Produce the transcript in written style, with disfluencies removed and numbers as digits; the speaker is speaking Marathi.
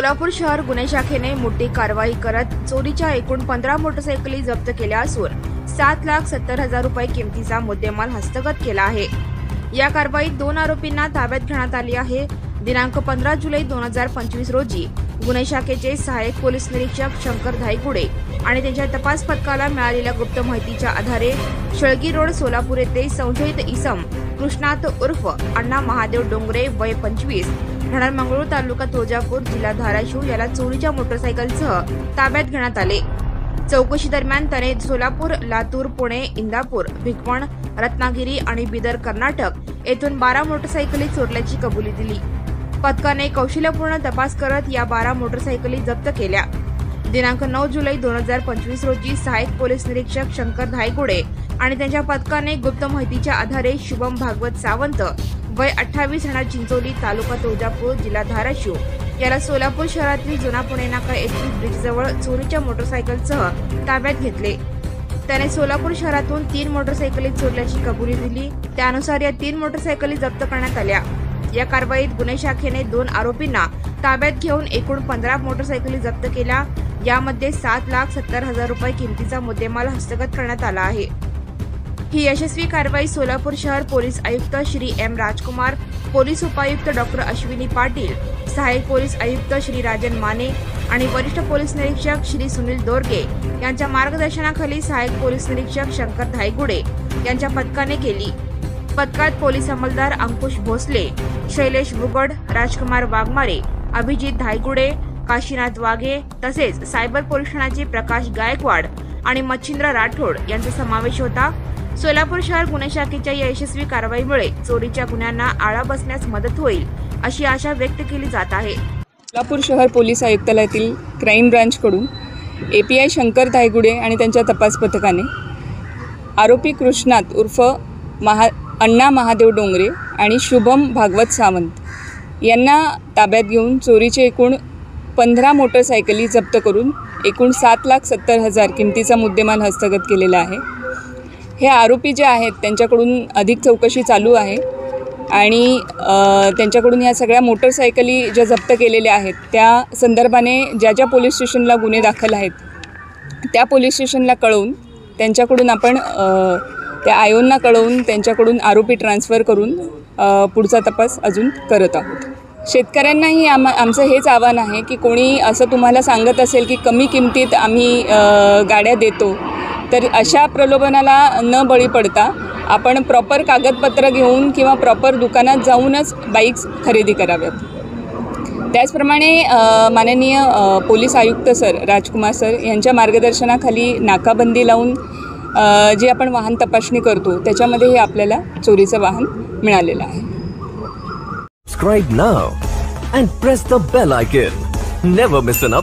सोलापूर शहर गुन्हे शाखेने मोठी कारवाई करत चोरीच्या एकूण 15 मोटरसायकली जप्त केल्या असून 7,70,000 रुपये किमतीचा मुद्देमाल हस्तगत केला आहे। या कारवाईत 2 आरोपींना ताब्यात घेण्यात आले आहे। दिनांक 15 जुलै 2025 रोजी गुन्हे शाखेचे सहाय्यक पोलीस निरीक्षक शंकर धायगुडे आणि त्यांच्या तपास पथकाला मिळालेल्या गुप्त माहितीच्या आधारे शळगी रोड सोलापूर येथे संशयित इसम कृष्णात उर्फ अण्णा महादेव डोंगरे वय 25 राहणार मंगळूर तालुका तुळजापूर जिल्हा धाराशिव याला चोरीच्या मोटरसायकलसह ताब्यात घेण्यात आले। चौकशी दरम्यान त्याने सोलापूर, लातूर, पुणे, इंदापूर, भिकवण, रत्नागिरी आणि बिदर कर्नाटक येथून 12 मोटरसायकली चोरल्याची कबुली दिली। पथकाने कौशल्यपूर्ण तपास करत या 12 मोटरसायकली जप्त केल्या। दिनांक 9 जुलै 2025 रोजी सहाय्यक पोलीस निरीक्षक शंकर धायगुडे आणि त्यांच्या पथकाने गुप्त माहितीच्या आधारे शुभम भागवत सावंत वय 28 राहणार चिंचोली तालुका तुळजापूर जिल्हा धाराशिव याला सोलापूर शहरातील जुना पुणे नाका येथील ब्रिजजवळ चोरीच्या मोटरसायकलसह ताब्यात घेतले। त्याने सोलापूर शहरातून 3 मोटरसायकली चोरल्याची कबुली दिली। त्यानुसार या 3 मोटरसायकली जप्त करण्यात आल्या। या कारवाईत गुन्हे शाखेने 2 आरोपींना ताब्यात घेऊन एकूण 15 मोटरसायकली जप्त केल्या। यामध्ये 7,70,000 रुपये किमतीचा मुद्देमाल हस्तगत करण्यात आला आहे। ही यशस्वी कारवाई सोलापूर शहर पोलीस आयुक्त श्री एम राजकुमार, पोलीस उपायुक्त डॉक्टर अश्विनी पाटील, सहाय्यक पोलीस आयुक्त श्री राजन माने आणि वरिष्ठ पोलीस निरीक्षक श्री सुनील दोरगे यांच्या मार्गदर्शनाखाली सहाय्यक पोलीस निरीक्षक शंकर धायगुडे यांच्या पथकाने केली। पथकात पोलीस अंमलदार अंकुश भोसले, शैलेश बुगड, राजकुमार वाघमारे, अभिजित धायगुडे, काशीनाथ वाघे तसेच सायबर पोलीस ठाण्याचे प्रकाश गायकवाड आणि मच्छिंद्र राठोड यांचा समावेश होता। सोलापूर शहर गुन्हे शाखेच्या या यशस्वी कारवाईमुळे चोरीच्या गुन्ह्यांना आळा बसण्यास मदत होईल अशी आशा व्यक्त केली जात आहे। सोलापूर शहर पोलीस आयुक्तालयातील क्राईम ब्रांचकडून API शंकर धायगुडे आणि त्यांच्या तपास पथकाने आरोपी कृष्णात उर्फ अण्णा महादेव डोंगरे आणि शुभम भागवत सावंत यांना ताब्यात घेऊन चोरीचे एकूण 15 मोटरसायकली जप्त करून एकूण 7,70,000 किमतीचा मुद्देमाल हस्तगत केलेला आहे। हे आरोपी जे आहेत त्यांच्याकडून अधिक चौकशी चालू आहे आणि त्यांच्याकडून ह्या सगळ्या मोटरसायकली ज्या जप्त केलेल्या आहेत त्या संदर्भाने ज्या पोलीस स्टेशनला गुन्हे दाखल आहेत त्या पोलीस स्टेशनला कळवून त्यांच्याकडून आपण त्या आयोंना कळवून त्यांच्याकडून आरोपी ट्रान्सफर करून पुढचा तपास अजून करत आहोत। शेतकऱ्यांनाही आमचं हेच आव्हान आहे की कोणी असं तुम्हाला सांगत असेल की कमी किमतीत आम्ही गाड्या देतो तर अशा प्रलोभनाला न बळी पडता आपण प्रॉपर कागदपत्र घेऊन किंवा प्रॉपर दुकानात जाऊनच बाईक्स खरेदी कराव्यात। त्याचप्रमाणे माननीय पोलीस आयुक्त सर राजकुमार सर यांच्या मार्गदर्शनाखाली नाकाबंदी लावून जे आपण वाहन तपासणी करतो त्याच्यामध्ये आपल्याला चोरीचं वाहन मिळालेलं आहे। Subscribe now and press the bell icon. Never miss an